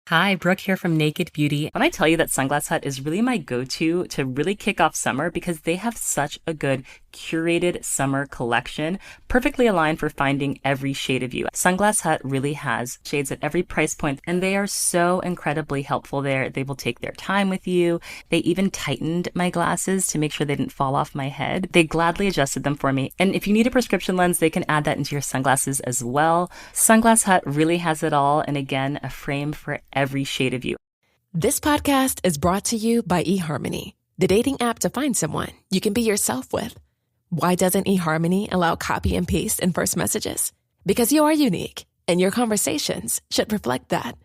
Hi, Brooke here from Naked Beauty. When I tell you that Sunglass Hut is really my go-to to really kick off summer because they have such a good curated summer collection, perfectly aligned for finding every shade of you. Sunglass Hut really has shades at every price point, and they are so incredibly helpful there. They will take their time with you. They even tightened my glasses to make sure they didn't fall off my head. They gladly adjusted them for me. And if you need a prescription lens, they can add that into your sunglasses as well. Sunglass Hut really has it all. And again, a frame for every shade of you. This podcast is brought to you by eHarmony, the dating app to find someone you can be yourself with. Why doesn't eHarmony allow copy and paste in first messages? Because you are unique, and your conversations should reflect that.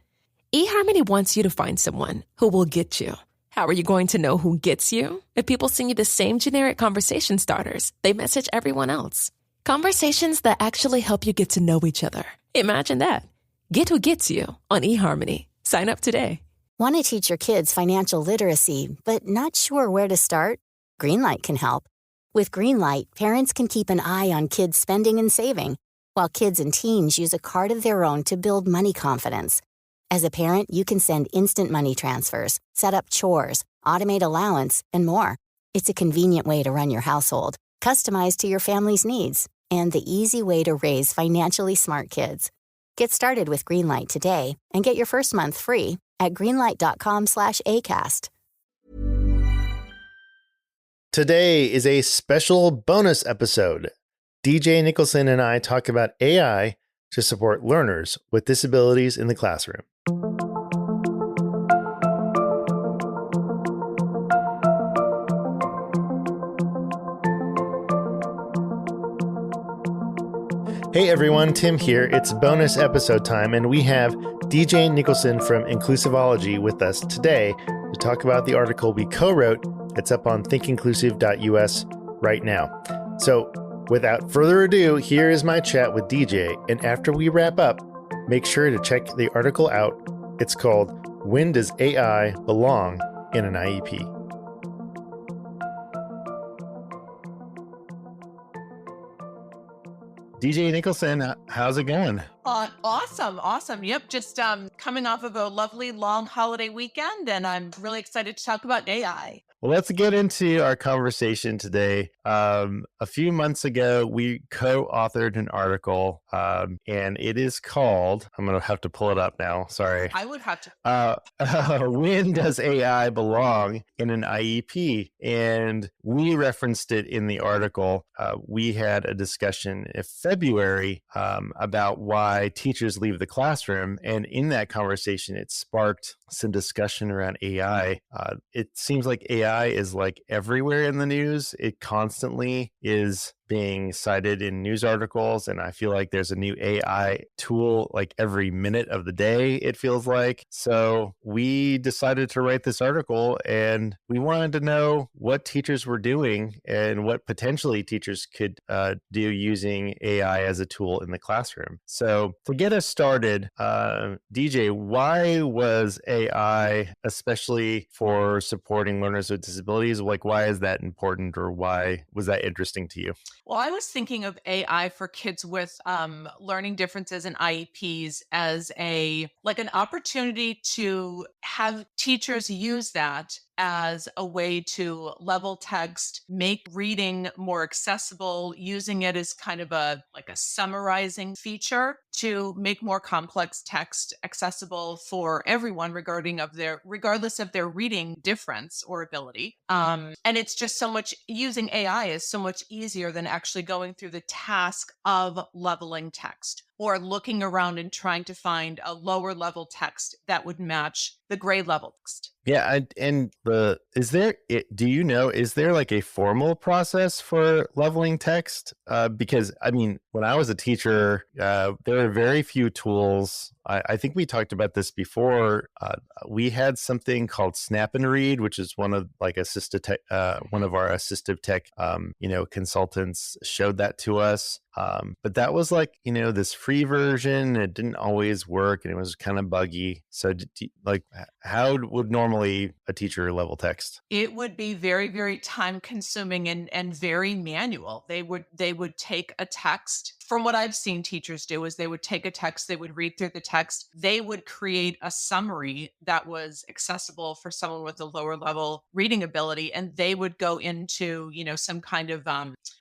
eHarmony wants you to find someone who will get you. How are you going to know who gets you? If people send you the same generic conversation starters they message everyone else. Conversations that actually help you get to know each other. Imagine that. Get who gets you on eHarmony. Sign up today. Want to teach your kids financial literacy, but not sure where to start? Greenlight can help. With Greenlight, parents can keep an eye on kids' spending and saving, while kids and teens use a card of their own to build money confidence. As a parent, you can send instant money transfers, set up chores, automate allowance, and more. It's a convenient way to run your household, customized to your family's needs, and the easy way to raise financially smart kids. Get started with Greenlight today and get your first month free at greenlight.com/ACAST. Today is a special bonus episode. DJ Nicholson and I talk about AI to support learners with disabilities in the classroom. Hey everyone, Tim here. It's bonus episode time, and we have DJ Nicholson from Inclusivology with us today to talk about the article we co-wrote. It's up on thinkinclusive.us right now. So without further ado, here is my chat with DJ, and after we wrap up, make sure to check the article out. It's called When Does AI Belong in an IEP? DJ Nicholson, how's it going? Awesome. Yep, just coming off of a lovely long holiday weekend, and I'm really excited to talk about AI. Well, let's get into our conversation today. A few months ago, we co-authored an article, and it is called, I'm going to have to pull it up now. Sorry. I would have to. When Does AI Belong in an IEP? And we referenced it in the article. We had a discussion in February about why teachers leave the classroom. And in that conversation, it sparked some discussion around AI. It seems like AI is like everywhere in the news. It constantly is being cited in news articles, and I feel like there's a new AI tool like every minute of the day, it feels like. So we decided to write this article, and we wanted to know what teachers were doing and what potentially teachers could do using AI as a tool in the classroom. So to get us started, DJ, why was AI, especially for supporting learners with disabilities, like why is that important, or why was that interesting to you? Well, I was thinking of AI for kids with learning differences in IEPs as an opportunity to have teachers use that as a way to level text, make reading more accessible, using it as kind of a summarizing feature to make more complex text accessible for everyone regardless of their reading difference or ability. And it's just using AI is so much easier than actually going through the task of leveling text or looking around and trying to find a lower level text that would match the grade level text. Yeah, is there like a formal process for leveling text? Because I mean, when I was a teacher, there were very few tools. I think we talked about this before. We had something called Snap and Read, which is one of our assistive tech, consultants showed that to us. But that was this free version. It didn't always work, and it was kind of buggy. So how would normally a teacher level text? It would be very, very time consuming and very manual. They would take a text from what I've seen teachers do is they would take a text, they would read through the text, they would create a summary that was accessible for someone with a lower level reading ability, and they would go into, some kind of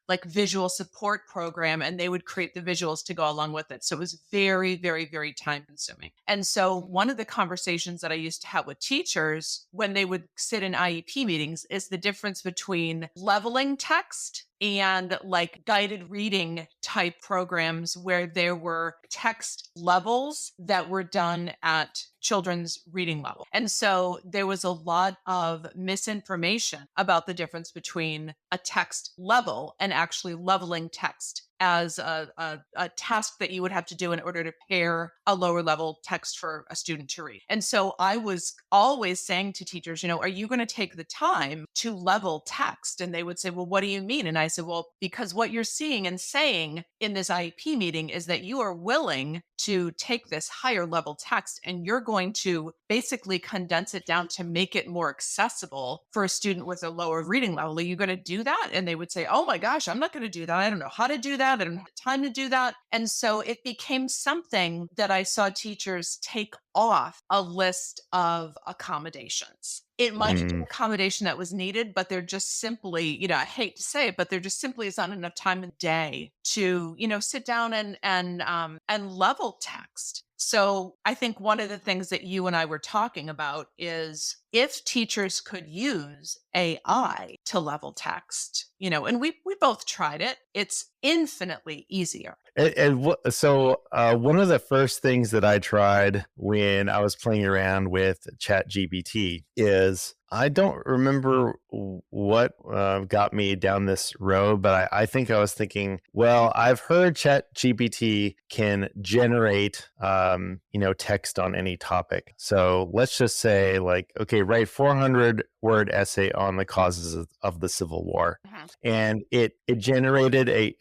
like visual support program, and they would create the visuals to go along with it. So it was very, very, very time consuming. And so one of the conversations that I used to have with teachers when they would sit in IEP meetings is the difference between leveling text and like guided reading type programs where there were text levels that were done at children's reading level. And so there was a lot of misinformation about the difference between a text level and actually leveling text as a task that you would have to do in order to pair a lower level text for a student to read. And so I was always saying to teachers, are you going to take the time to level text? And they would say, well, what do you mean? And I said, well, because what you're seeing and saying in this IEP meeting is that you are willing to take this higher level text and you're going to basically condense it down to make it more accessible for a student with a lower reading level. Are you going to do that? And they would say, oh my gosh, I'm not going to do that. I don't know how to do that. I don't have time to do that. And so it became something that I saw teachers take off a list of accommodations. It might have been Mm. accommodation that was needed, but they're just simply, I hate to say it, but there just simply is not enough time in the day to, sit down and level text. So I think one of the things that you and I were talking about is if teachers could use AI to level text, and we both tried it, it's infinitely easier. One of the first things that I tried when I was playing around with ChatGPT is I don't remember what got me down this road, but I think I was thinking, well, I've heard ChatGPT can generate, text on any topic. So let's just say like, okay, write 400-word essay on the causes of the Civil War. Mhm. And it generated a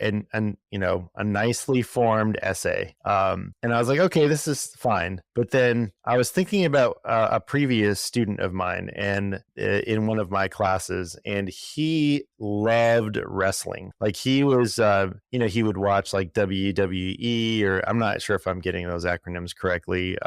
nicely formed essay. And I was like, okay, this is fine. But then I was thinking about a previous student of mine and in one of my classes, and he loved wrestling. Like he was, he would watch like WWE, or I'm not sure if I'm getting those acronyms correctly.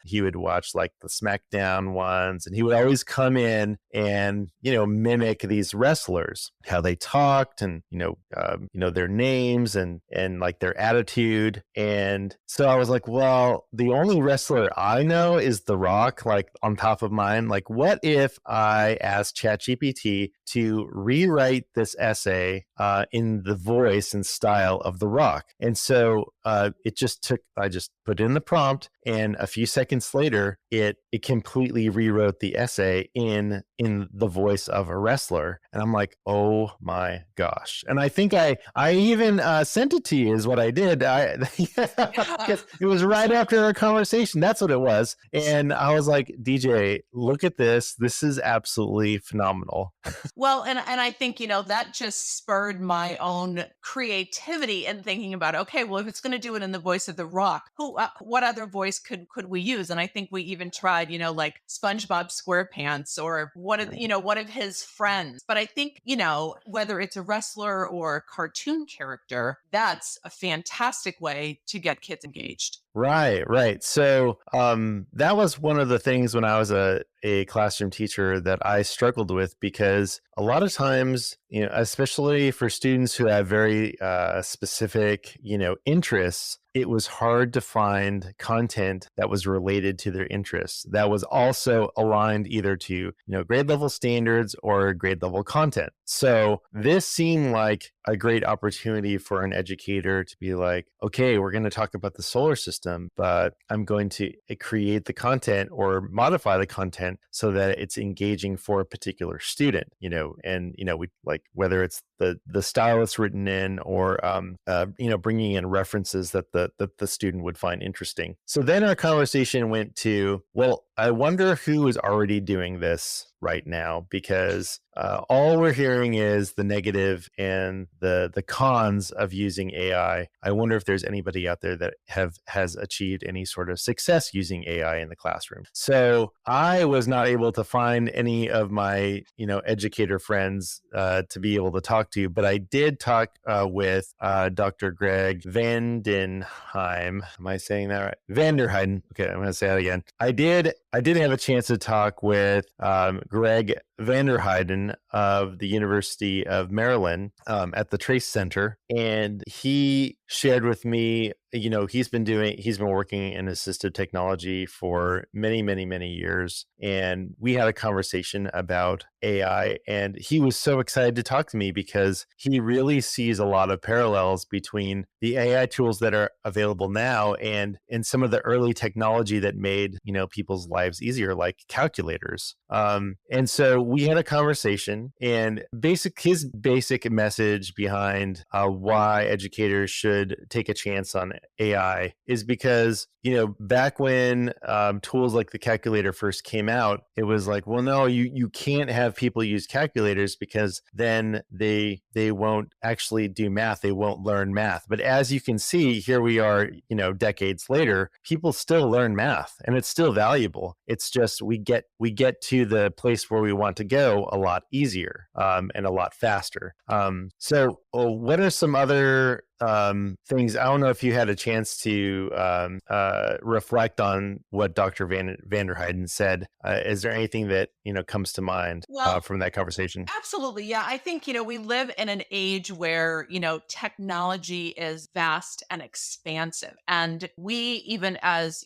He would watch like the SmackDown ones, and he would always come in and, mimic these wrestlers, how they talked and, their names and like their attitude. And so I was like, well, the only wrestler I know is The Rock, like on top of mine. Like, what if I asked ChatGPT to rewrite this essay in the voice and style of The Rock? And so I just put in the prompt, and a few seconds later, it completely rewrote the essay in the voice of a wrestler. And I'm like, oh my gosh. And I think I even sent it to you is what I did. Because it was right after our conversation. That's what it was. And I was like, DJ, look at this. This is absolutely phenomenal. Well, and I think, that just spurred my own creativity and thinking about, okay, well, if it's going to do it in the voice of The Rock, what other voice could we use? And I think we even tried, like SpongeBob SquarePants or one of his friends. But I think, whether it's a wrestler or a cartoon character, that's a fantastic way to get kids engaged. Right. So that was one of the things when I was a classroom teacher that I struggled with, because a lot of times, especially for students who have very specific, interests, it was hard to find content that was related to their interests, that was also aligned either to, grade level standards or grade level content. So this seemed like a great opportunity for an educator to be like, okay, we're going to talk about the solar system, but I'm going to create the content or modify the content so that it's engaging for a particular student, and, we like whether it's the style it's written in or, bringing in references that the student would find interesting. So then our conversation went to, well, I wonder who is already doing this right now because all we're hearing is the negative and the cons of using AI. I wonder if there's anybody out there that has achieved any sort of success using AI in the classroom. So I was not able to find any of my educator friends to be able to talk to, but I did talk with Dr. Greg Vandenheim. Am I saying that right? Vanderheiden. Okay, I'm going to say that again. I did have a chance to talk with Greg Vanderheiden of the University of Maryland at the Trace Center, and he shared with me, he's been working in assistive technology for many, many, many years, and we had a conversation about AI, and he was so excited to talk to me because he really sees a lot of parallels between the AI tools that are available now and some of the early technology that made people's lives easier, like calculators. And so we had a conversation, and his basic message behind why educators should take a chance on AI is because back when tools like the calculator first came out, it was like, well, no, you can't have people use calculators because then they won't actually do math. They won't learn math. But as you can see, here we are, decades later, people still learn math and it's still valuable. It's just we get to the place where we want to go a lot easier and a lot faster. So what are some other things? I don't know if you had a chance to reflect on what Dr. Vanderheiden said. Is there anything that comes to mind from that conversation? Absolutely. Yeah. I think, we live in an age where, technology is vast and expansive. And we, even as,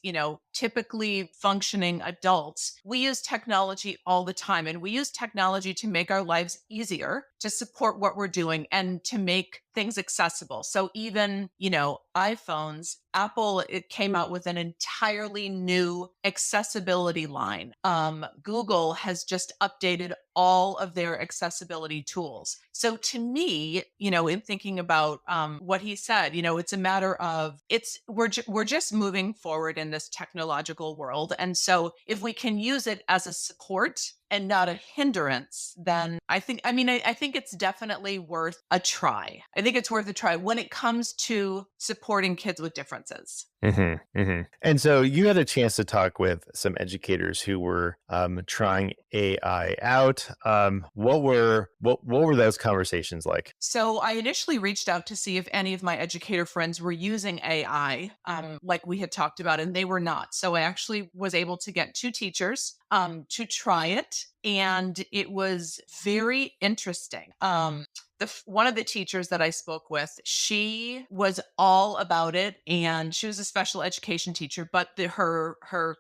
typically functioning adults, we use technology all the time. And we use technology to make our lives easier, to support what we're doing, and to make things accessible. So even, iPhones, Apple, it came out with an entirely new accessibility line. Google has just updated all of their accessibility tools. So to me, in thinking about what he said, it's a matter of we're just moving forward in this technological world. And so if we can use it as a support and not a hindrance, then I think it's definitely worth a try. I think it's worth a try when it comes to supporting kids with differences. And so you had a chance to talk with some educators who were trying AI out. What were those conversations like? So I initially reached out to see if any of my educator friends were using AI, like we had talked about, and they were not. So I actually was able to get two teachers to try it, and it was very interesting. One of the teachers that I spoke with, she was all about it, and she was a special education teacher. But her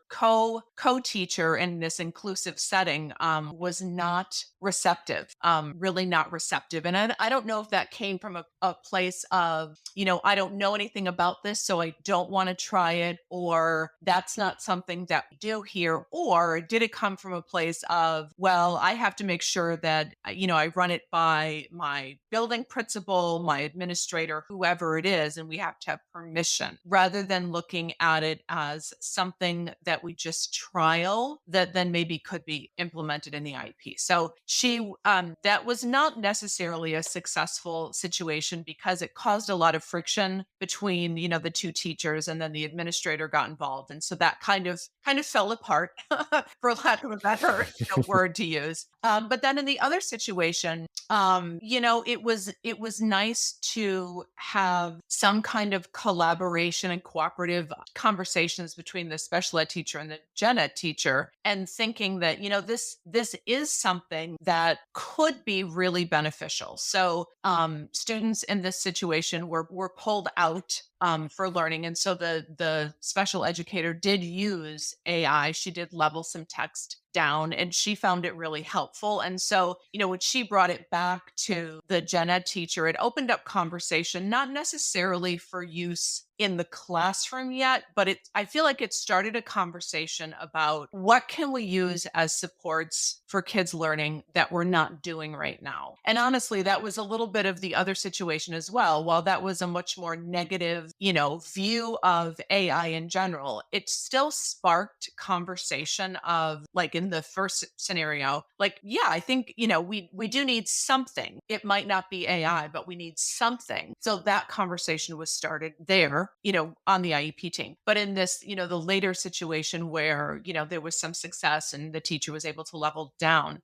co-teacher in this inclusive setting was not receptive, really not receptive. And I don't know if that came from a place of I don't know anything about this, so I don't want to try it, or that's not something that we do here, or did it come from a place of, well, I have to make sure that I run it by my building principal, my administrator, whoever it is, and we have to have permission, rather than looking at it as something that we just trial that then maybe could be implemented in the IEP. So that was not necessarily a successful situation because it caused a lot of friction between the two teachers, and then the administrator got involved, and so that kind of fell apart for lack of a better word to use. But then in the other situation, it was nice to have some kind of collaboration and cooperative conversations between the special ed teacher and the gen ed teacher, and thinking that this is something that could be really beneficial. So students in this situation were pulled out for learning, and so the special educator did use AI. She did level some text down, and she found it really helpful. And so, when she brought it back to the gen ed teacher, it opened up conversation, not necessarily for use in the classroom yet, but I feel like it started a conversation about what can we use as supports for kids learning that we're not doing right now. And honestly, that was a little bit of the other situation as well. While that was a much more negative, view of AI in general, it still sparked conversation of, like, in the first scenario, like, yeah, I think, we do need something. It might not be AI, but we need something. So that conversation was started there, on the IEP team. But in this, the later situation where, there was some success and the teacher was able to level down,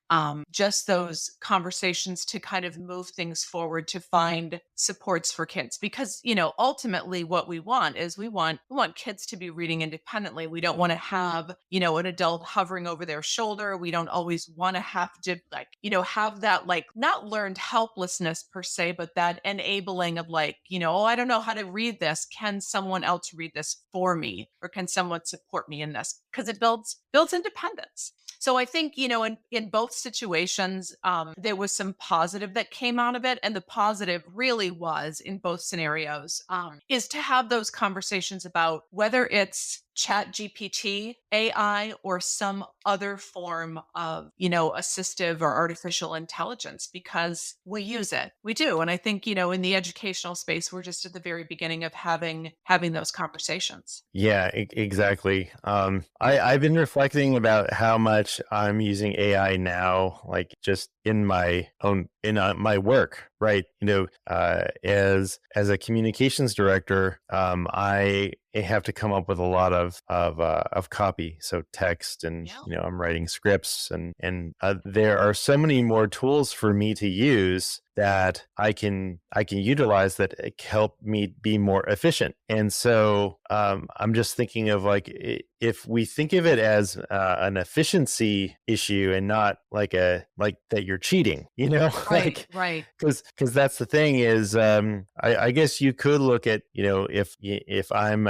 just those conversations to kind of move things forward to find supports for kids. Because, ultimately what we want is we want kids to be reading independently. We don't want to have, an adult hovering over their shoulder. We don't always want to have to, like, have that, like, not learned helplessness per se, but that enabling of, like, oh, I don't know how to read this. Can someone else read this for me? Or can someone support me in this? Because it builds independence. So I think, in both situations, there was some positive that came out of it. And the positive really was in both scenarios, is to have those conversations about whether it's chat GPT, AI, or some other form of, assistive or artificial intelligence, because we use it. We do. And I think, in the educational space, we're just at the very beginning of having those conversations. Yeah, exactly. I've been reflecting about how much I'm using AI now, like just in my own my work, right? As a communications director, I have to come up with a lot of copy, so text, and Yeah. I'm writing scripts, and there are so many more tools for me to use that I can utilize that help me be more efficient. And so I'm just thinking of, like, if we think of it as an efficiency issue and not like that you're cheating, Right. like, Right. because that's the thing is, I guess you could look at, if I'm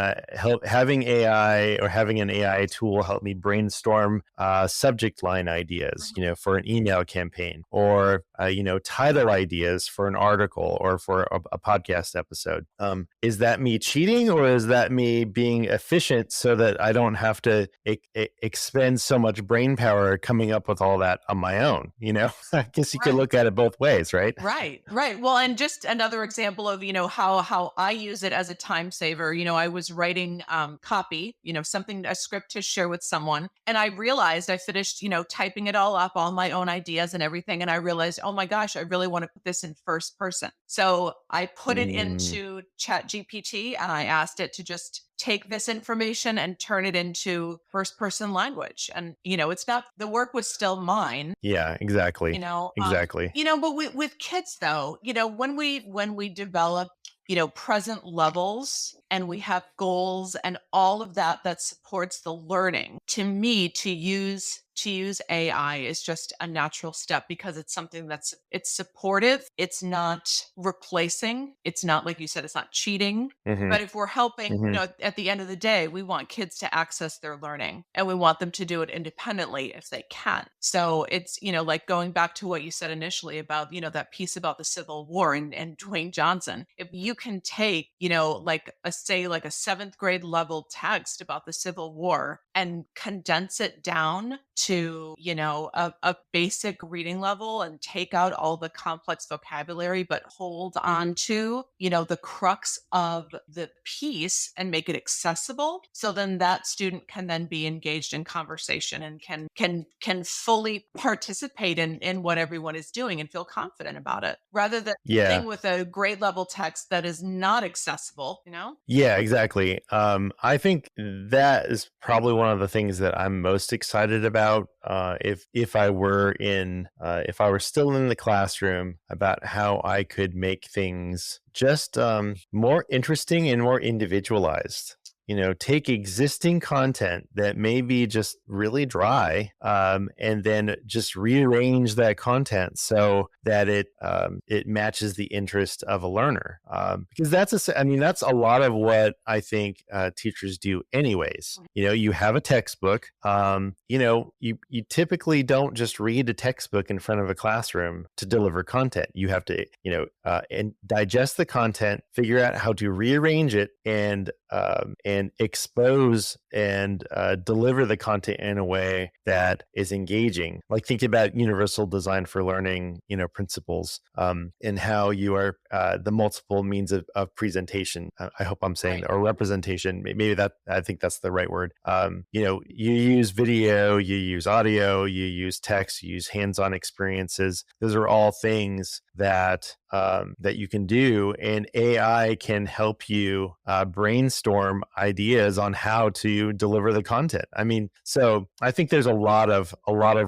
having AI or having an AI tool help me brainstorm subject line ideas, for an email campaign, or title ideas for an article or for a podcast episode. Is that me cheating, or is that me being efficient so that I don't have to expend so much brain power coming up with all that on my own? I guess you could Right. look at it both ways, right? Right, right. Well, and just another example of, how I use it as a time saver. I was writing copy, something, a script to share with someone, and I realized I finished, typing it all up, all my own ideas and everything, and I realized, oh my gosh, I really want to put this in first person. So I put it Mm, into Chat GPT and I asked it to just take this information and turn it into first person language. And, it's not, the work was still mine, yeah, exactly. Exactly. but with kids though, when we develop, present levels, and we have goals and all of that supports the learning, to me, to use AI is just a natural step, because it's something it's supportive. It's not replacing. It's not, like you said, it's not cheating. Hmm. But if we're helping, Hmm. at the end of the day, we want kids to access their learning, and we want them to do it independently if they can. So it's, like going back to what you said initially about, that piece about the Civil War and Dwayne Johnson. If you can take, like like a seventh grade level text about the Civil War and condense it down to, a basic reading level, and take out all the complex vocabulary, but hold on to, the crux of the piece and make it accessible. So then that student can then be engaged in conversation and can fully participate in what everyone is doing and feel confident about it, rather than Yeah. thing with a grade level text that is not accessible. Yeah, exactly. I think that is probably one of the things that I'm most excited about. If I were still in the classroom, about how I could make things just more interesting and more individualized. Take existing content that may be just really dry, and then just rearrange that content so that it matches the interest of a learner. Because that's a lot of what I think teachers do anyways. You have a textbook. You typically don't just read a textbook in front of a classroom to deliver content. You have to, and digest the content, figure out how to rearrange it, and and expose and deliver the content in a way that is engaging. Like think about universal design for learning, principles, and how you are the multiple means of presentation. I hope I'm saying that, or representation. Maybe that, I think that's the right word. You use video, you use audio, you use text, you use hands-on experiences. Those are all things that you can do, and AI can help you brainstorm ideas on how to deliver the content. I mean, so I think there's a lot of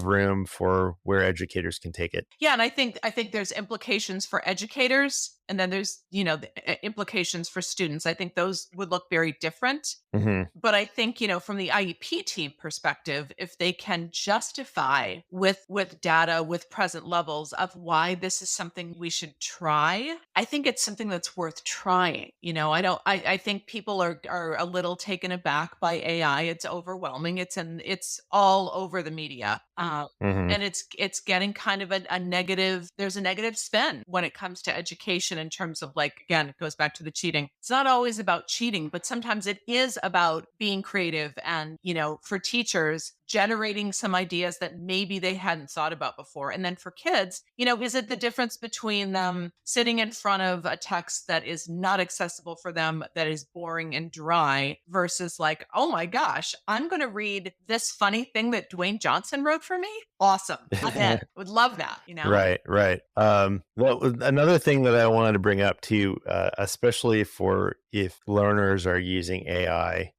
room for where educators can take it. Yeah, and I think there's implications for educators, and then there's the implications for students. I think those would look very different. Mm-hmm. But I think, from the IEP team perspective, if they can justify with data, with present levels of why this is something we should try, I think it's something that's worth trying. I think people are a little taken aback by AI. It's overwhelming. It's all over the media. Mm-hmm. And it's getting kind of a negative, there's a negative spin when it comes to education in terms of, like, again, it goes back to the cheating. It's not always about cheating, but sometimes it is about being creative and, for teachers, generating some ideas that maybe they hadn't thought about before. And then for kids, is it the difference between them sitting in front of a text that is not accessible for them, that is boring and dry, versus like, oh my gosh, I'm going to read this funny thing that Dwayne Johnson wrote for me? Awesome. I'm in. Would love that, Right. Well, another thing that I wanted to bring up too, especially for if learners are using AI,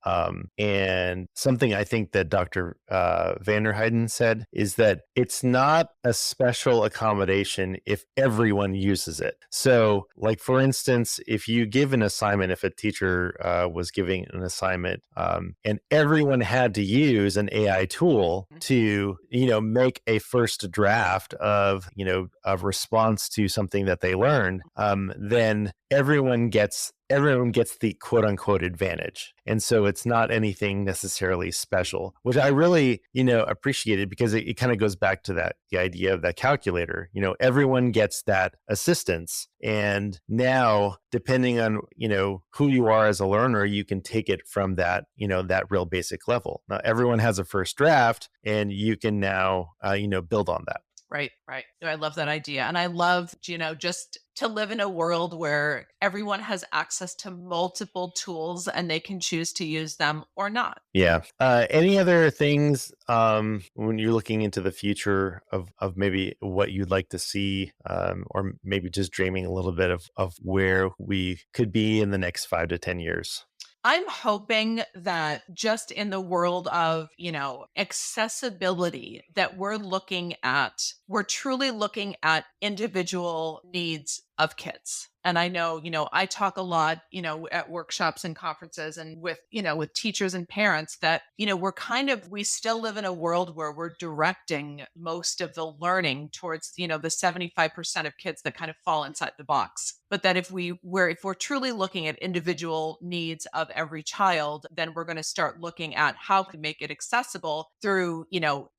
and something I think that Dr. Vanderheiden said is that it's not a special accommodation if everyone uses it. So, like for instance, if you give an assignment, if a teacher was giving an assignment, and everyone had to use an AI tool to, make a first draft of response to something that they learned, then everyone gets the quote unquote advantage. And so it's not anything necessarily special, which I really, appreciated, because it kind of goes back to the idea of that calculator. Everyone gets that assistance. And now, depending on, who you are as a learner, you can take it from that, that real basic level. Now, everyone has a first draft, and you can now, build on that. Right. I love that idea. And I love, just to live in a world where everyone has access to multiple tools and they can choose to use them or not. Yeah. Any other things when you're looking into the future of maybe what you'd like to see, or maybe just dreaming a little bit of where we could be in the next 5 to 10 years? I'm hoping that just in the world of, accessibility, that we're truly looking at individual needs of kids. And I know, I talk a lot, at workshops and conferences and with teachers and parents that, we still live in a world where we're directing most of the learning towards, the 75% of kids that kind of fall inside the box. But that if we're truly looking at individual needs of every child, then we're going to start looking at how to make it accessible through,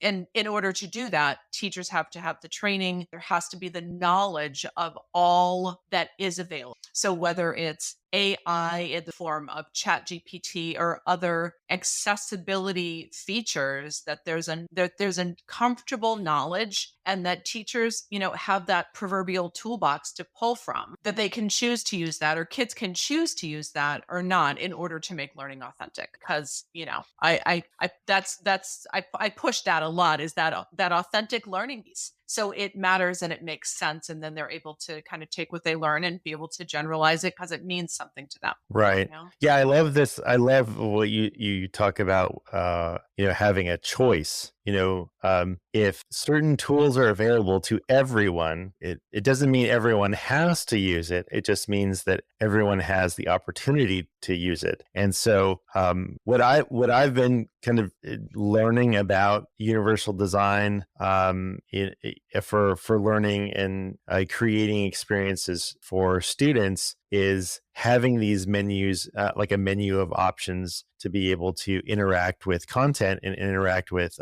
and in order to do that, teachers have to have the training. There has to be the knowledge of all that is available. So whether it's AI in the form of ChatGPT or other accessibility features, that there's a comfortable knowledge, and that teachers, have that proverbial toolbox to pull from, that they can choose to use that, or kids can choose to use that or not, in order to make learning authentic. Because, I push that a lot, is that authentic learning piece. So it matters and it makes sense. And then they're able to kind of take what they learn and be able to generalize it because it means something to them. Right. Yeah, I love this. I love what you talk about, having a choice. If certain tools are available to everyone, it doesn't mean everyone has to use it. It just means that everyone has the opportunity to use it. And so what I've been kind of learning about universal design for learning and creating experiences for students is having these menus, like a menu of options to be able to interact with content and interact with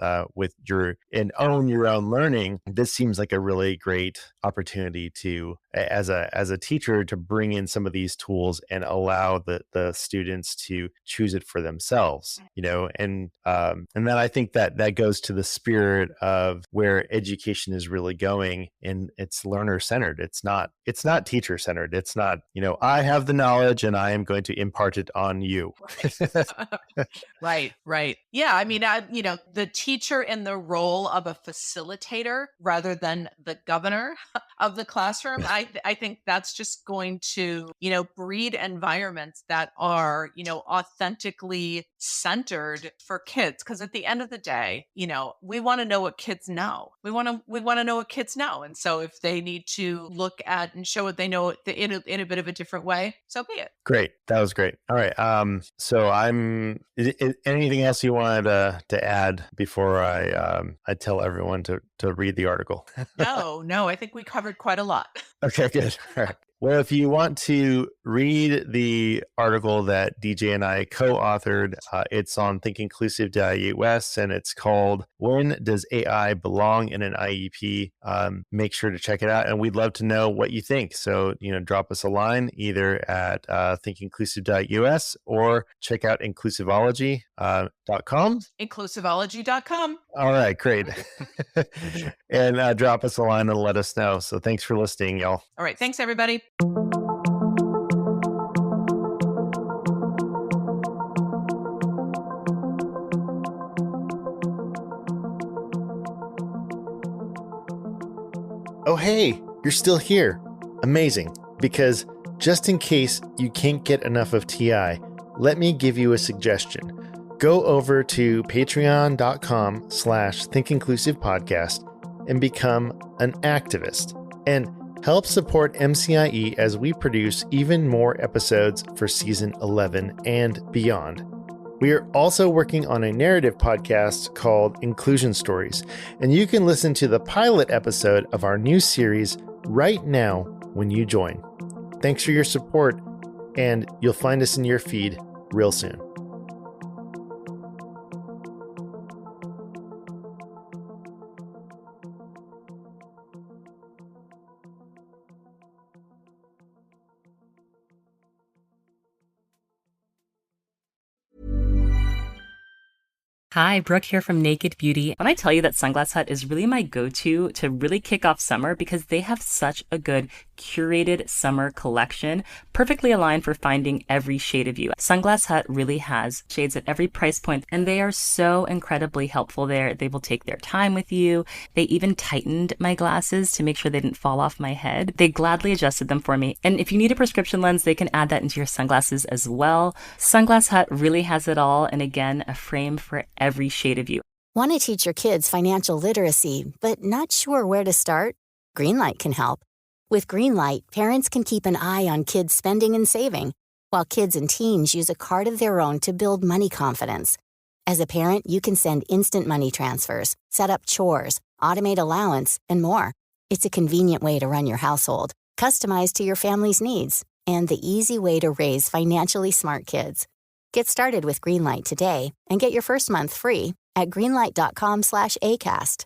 your and own your own learning, this seems like a really great opportunity to, as a teacher, to bring in some of these tools and allow the students to choose it for themselves, and then I think that goes to the spirit of where education is really going, and it's learner centered. It's not teacher centered. It's not, I have the knowledge and I am going to impart it on you. Right. Yeah. I mean, the teacher in the role of a facilitator rather than the governor of the classroom. I think that's just going to, breed environments that are, authentically centered for kids. Because at the end of the day, we want to know what kids know. We want to know what kids know. And so if they need to look at and show what they know in a bit of a different way, so be it. Great. That was great. All right. So anything else you wanted to add before I tell everyone to read the article? No, I think we covered quite a lot. Okay, good. All right. Well, if you want to read the article that DJ and I co-authored, it's on thinkinclusive.us, and it's called "When Does AI Belong in an IEP?" Make sure to check it out, and we'd love to know what you think. So, drop us a line either at thinkinclusive.us or check out inclusivology.com. Inclusivology.com. All right, great. And drop us a line and let us know. So thanks for listening, y'all. All right. Thanks, everybody. Oh, hey, you're still here. Amazing. Because just in case you can't get enough of TI, let me give you a suggestion. Go over to patreon.com/thinkinclusivepodcast and become an activist and help support MCIE as we produce even more episodes for season 11 and beyond. We are also working on a narrative podcast called Inclusion Stories, and you can listen to the pilot episode of our new series right now when you join. Thanks for your support, and you'll find us in your feed real soon. Hi, Brooke here from Naked Beauty. When I tell you that Sunglass Hut is really my go-to to really kick off summer because they have such a good curated summer collection, perfectly aligned for finding every shade of you. Sunglass Hut really has shades at every price point, and they are so incredibly helpful there. They will take their time with you. They even tightened my glasses to make sure they didn't fall off my head. They gladly adjusted them for me. And if you need a prescription lens, they can add that into your sunglasses as well. Sunglass Hut really has it all, and again, a frame for every shade of you. Want to teach your kids financial literacy, but not sure where to start? Greenlight can help. With Greenlight, parents can keep an eye on kids' spending and saving, while kids and teens use a card of their own to build money confidence. As a parent, you can send instant money transfers, set up chores, automate allowance, and more. It's a convenient way to run your household, customized to your family's needs, and the easy way to raise financially smart kids. Get started with Greenlight today and get your first month free at greenlight.com/ACAST.